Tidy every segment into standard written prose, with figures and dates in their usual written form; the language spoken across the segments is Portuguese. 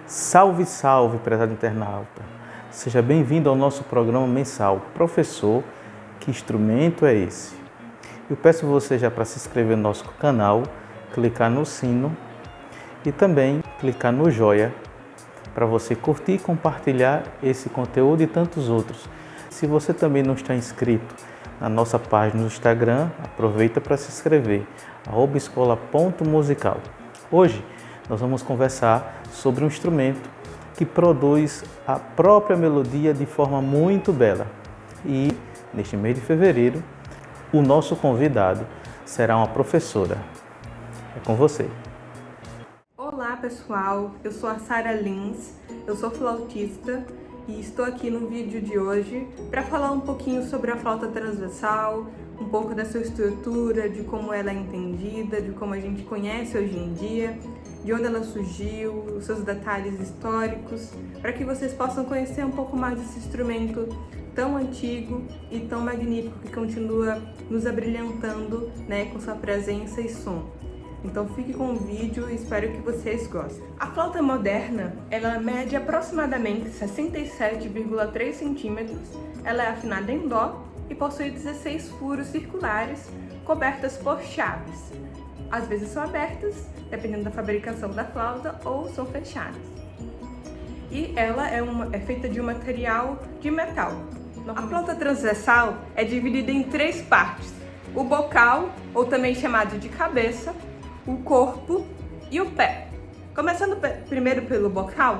Salve, salve, prezado internauta! Seja bem-vindo ao nosso programa mensal. Professor, que instrumento é esse? Eu peço você já para se inscrever no nosso canal, clicar no sino e também clicar no joia para você curtir e compartilhar esse conteúdo e tantos outros. Se você também não está inscrito na nossa página no Instagram, aproveita para se inscrever, @escola.musical. Hoje nós vamos conversar sobre um instrumento que produz a própria melodia de forma muito bela. E neste mês de fevereiro, o nosso convidado será uma professora. É com você. Olá pessoal, eu sou a Sara Lins, eu sou flautista e estou aqui no vídeo de hoje para falar um pouquinho sobre a flauta transversal, um pouco da sua estrutura, de como ela é entendida, de como a gente conhece hoje em dia, de onde ela surgiu, os seus detalhes históricos, para que vocês possam conhecer um pouco mais desse instrumento tão antigo e tão magnífico que continua nos abrilhantando, com sua presença e som. Então fique com o vídeo e espero que vocês gostem. A flauta moderna, ela mede aproximadamente 67,3 centímetros, ela é afinada em dó e possui 16 furos circulares cobertas por chaves. Às vezes são abertas, dependendo da fabricação da flauta, ou são fechadas. E ela é feita de um material de metal. A flauta transversal é dividida em 3 partes: o bocal, ou também chamado de cabeça, o corpo e o pé. Começando primeiro pelo bocal,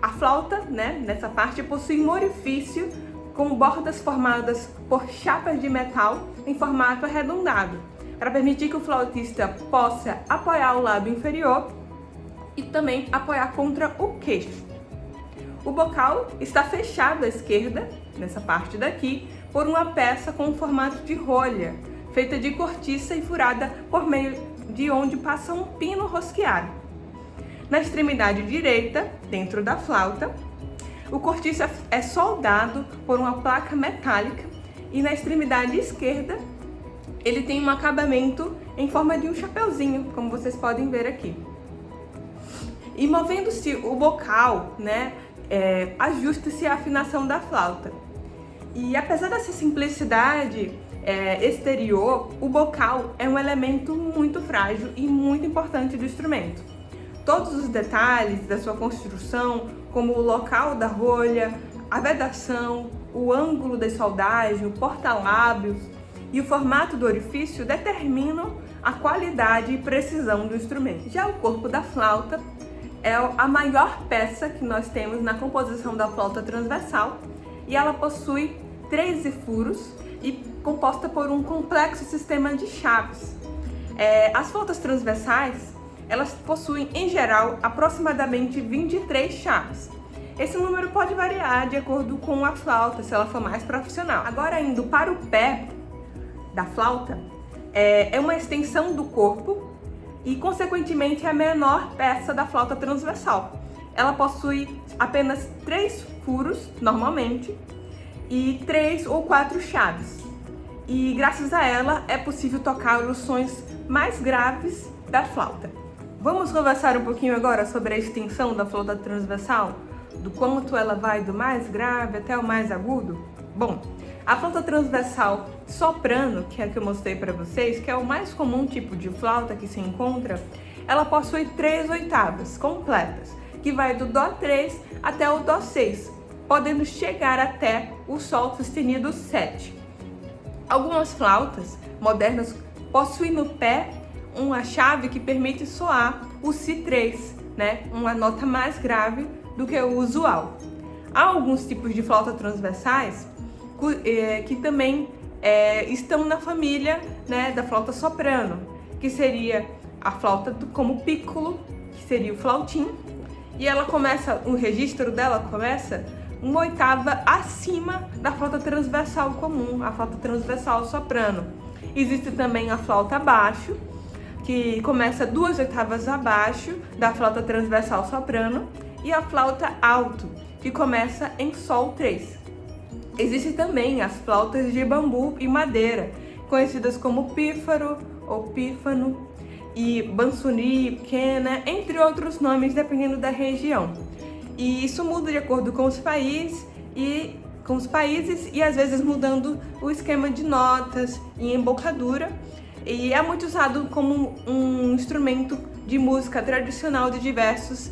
a flauta, nessa parte, possui um orifício com bordas formadas por chapas de metal em formato arredondado, para permitir que o flautista possa apoiar o lábio inferior e também apoiar contra o queixo. O bocal está fechado à esquerda, nessa parte daqui, por uma peça com o formato de rolha, feita de cortiça e furada por meio de onde passa um pino rosqueado. Na extremidade direita, dentro da flauta, o cortiça é soldado por uma placa metálica e na extremidade esquerda ele tem um acabamento em forma de um chapeuzinho, como vocês podem ver aqui. E movendo-se o bocal, ajusta-se a afinação da flauta. E apesar dessa simplicidade exterior, o bocal é um elemento muito frágil e muito importante do instrumento. Todos os detalhes da sua construção, como o local da rolha, a vedação, o ângulo da soldagem, o porta-lábios e o formato do orifício determinam a qualidade e precisão do instrumento. Já o corpo da flauta é a maior peça que nós temos na composição da flauta transversal e ela possui 13 furos e composta por um complexo sistema de chaves. As flautas transversais, elas possuem, em geral, aproximadamente 23 chaves. Esse número pode variar de acordo com a flauta, se ela for mais profissional. Agora, indo para o pé da flauta, é uma extensão do corpo e, consequentemente, é a menor peça da flauta transversal. Ela possui apenas 3 furos, normalmente, e 3 ou 4 chaves. E graças a ela é possível tocar os sons mais graves da flauta. Vamos conversar um pouquinho agora sobre a extensão da flauta transversal, do quanto ela vai do mais grave até o mais agudo? Bom, a flauta transversal soprano, que é a que eu mostrei para vocês, que é o mais comum tipo de flauta que se encontra, ela possui 3 oitavas completas, que vai do Dó 3 até o Dó 6, podendo chegar até o Sol sustenido 7. Algumas flautas modernas possuem no pé uma chave que permite soar o Si3, uma nota mais grave do que o usual. Há alguns tipos de flauta transversais que também estão na família da flauta soprano, que seria a flauta como piccolo, que seria o flautim, e o registro dela começa uma oitava acima da flauta transversal comum, a flauta transversal soprano. Existe também a flauta baixo, que começa 2 oitavas abaixo da flauta transversal soprano, e a flauta alto, que começa em Sol 3. Existem também as flautas de bambu e madeira, conhecidas como pífaro ou pífano, e bansuri, quena, entre outros nomes dependendo da região. E isso muda de acordo com os países e às vezes mudando o esquema de notas e embocadura. E é muito usado como um instrumento de música tradicional de diversas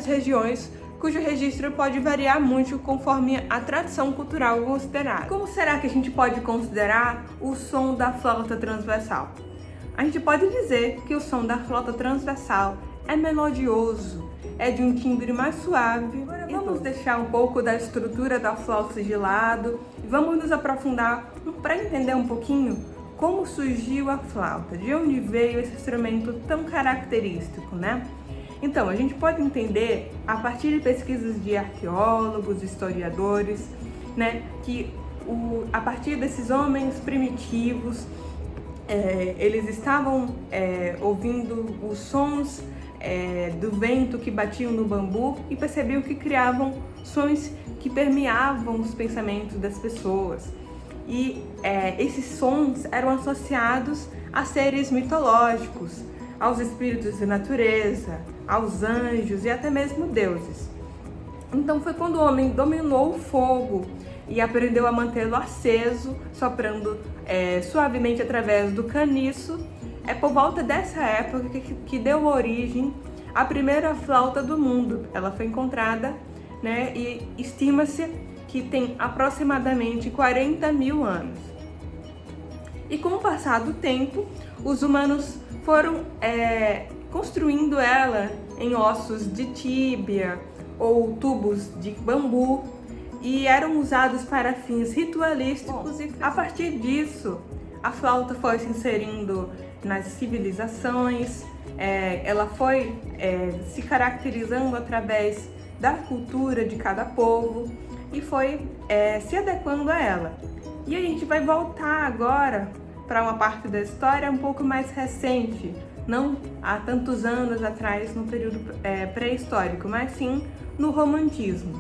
regiões, cujo registro pode variar muito conforme a tradição cultural considerada. Como será que a gente pode considerar o som da flauta transversal? A gente pode dizer que o som da flauta transversal é melodioso, é de um timbre mais suave. Agora vamos deixar um pouco da estrutura da flauta de lado e vamos nos aprofundar para entender um pouquinho como surgiu a flauta, de onde veio esse instrumento tão característico, né? Então, a gente pode entender, a partir de pesquisas de arqueólogos, historiadores, né, que a partir desses homens primitivos, eles estavam ouvindo os sons do vento que batiam no bambu e percebiam que criavam sons que permeavam os pensamentos das pessoas. E esses sons eram associados a seres mitológicos, aos espíritos da natureza, aos anjos e até mesmo deuses. Então foi quando o homem dominou o fogo e aprendeu a mantê-lo aceso, soprando suavemente através do caniço. É por volta dessa época que deu origem à primeira flauta do mundo. Ela foi encontrada, né, e estima-se que tem aproximadamente 40 mil anos. E com o passar do tempo, os humanos foram construindo ela em ossos de tíbia ou tubos de bambu e eram usados para fins ritualísticos. E a partir disso, a flauta foi se inserindo nas civilizações, ela foi se caracterizando através da cultura de cada povo e foi se adequando a ela. E a gente vai voltar agora para uma parte da história um pouco mais recente, não há tantos anos atrás, no período pré-histórico, mas sim no romantismo.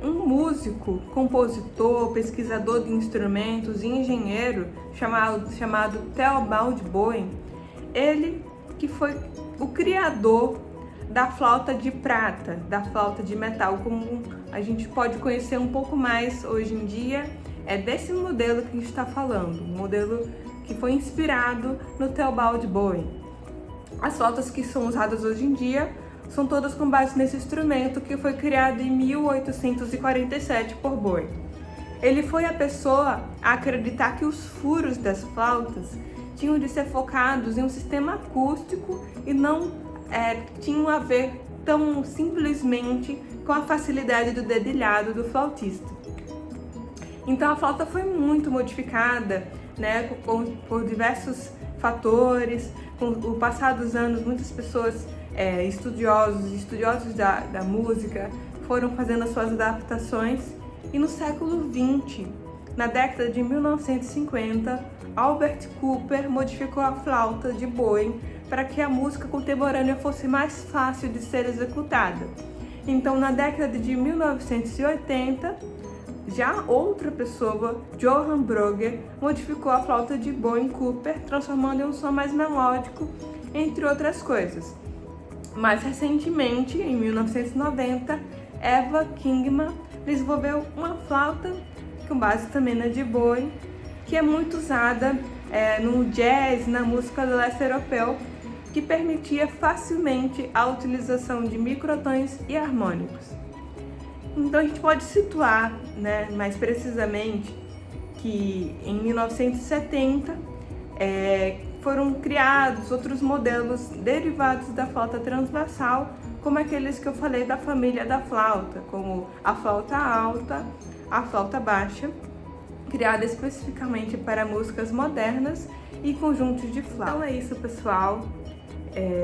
Um músico, compositor, pesquisador de instrumentos e engenheiro chamado Theobald Boehme, ele que foi o criador da flauta de prata, da flauta de metal, como a gente pode conhecer um pouco mais hoje em dia. É desse modelo que a gente está falando, um modelo que foi inspirado no Theobald Boehme. As flautas que são usadas hoje em dia são todas com base nesse instrumento que foi criado em 1847 por Boehme. Ele foi a pessoa a acreditar que os furos das flautas tinham de ser focados em um sistema acústico e não tinham a ver tão simplesmente com a facilidade do dedilhado do flautista. Então a flauta foi muito modificada, né, por diversos fatores. Com o passar dos anos, muitas pessoas, estudiosos da música, foram fazendo as suas adaptações. E no século XX, na década de 1950, Albert Cooper modificou a flauta de Boehme para que a música contemporânea fosse mais fácil de ser executada. Então, na década de 1980, já outra pessoa, Johann Brugger, modificou a flauta de Boehme Cooper, transformando em um som mais melódico, entre outras coisas. Mais recentemente, em 1990, Eva Kingman desenvolveu uma flauta com base também na de Boehme, que é muito usada no jazz, na música do leste europeu, que permitia facilmente a utilização de microtons e harmônicos. Então a gente pode situar, né, mais precisamente que em 1970 foram criados outros modelos derivados da flauta transversal, como aqueles que eu falei da família da flauta, como a flauta alta, a flauta baixa, criada especificamente para músicas modernas e conjuntos de flauta. Então é isso, pessoal.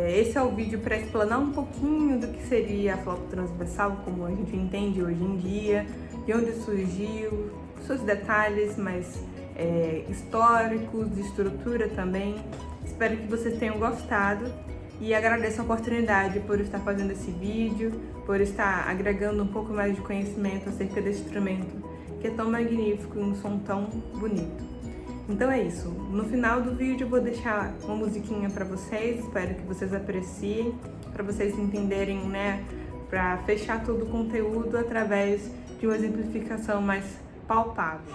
Esse é o vídeo para explanar um pouquinho do que seria a flauta transversal, como a gente entende hoje em dia, de onde surgiu, seus detalhes mais históricos, de estrutura também. Espero que vocês tenham gostado e agradeço a oportunidade por estar fazendo esse vídeo, por estar agregando um pouco mais de conhecimento acerca desse instrumento que é tão magnífico e um som tão bonito. Então é isso. No final do vídeo eu vou deixar uma musiquinha para vocês, espero que vocês apreciem, para vocês entenderem, né, para fechar todo o conteúdo através de uma exemplificação mais palpável.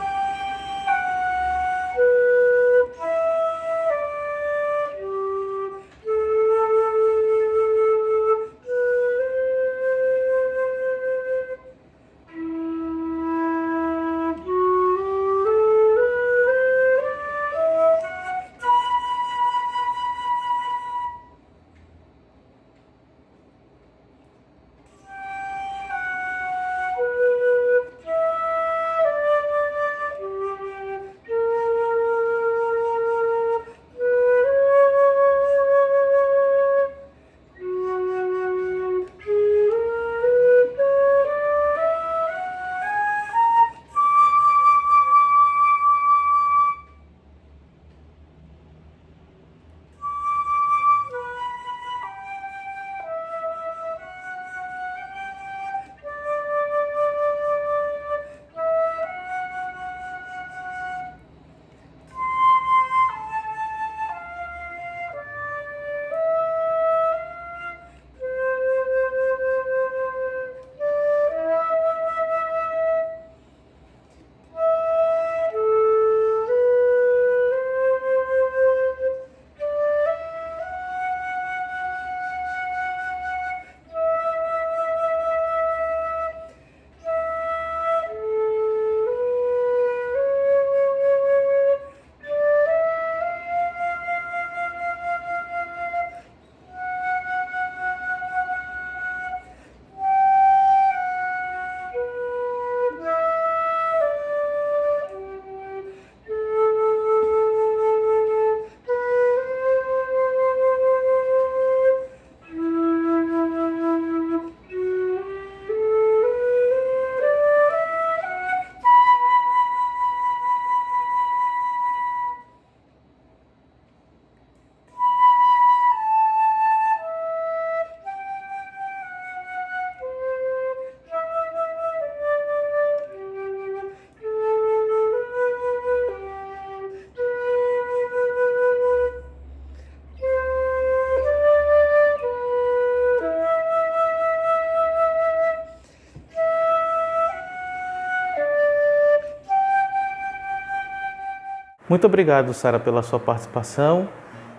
Muito obrigado, Sara, pela sua participação,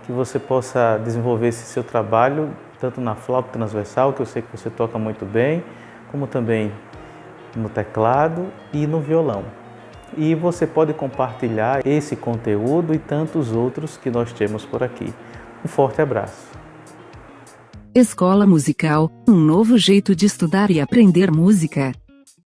que você possa desenvolver esse seu trabalho, tanto na flauta transversal, que eu sei que você toca muito bem, como também no teclado e no violão. E você pode compartilhar esse conteúdo e tantos outros que nós temos por aqui. Um forte abraço. Escola Musical, um novo jeito de estudar e aprender música.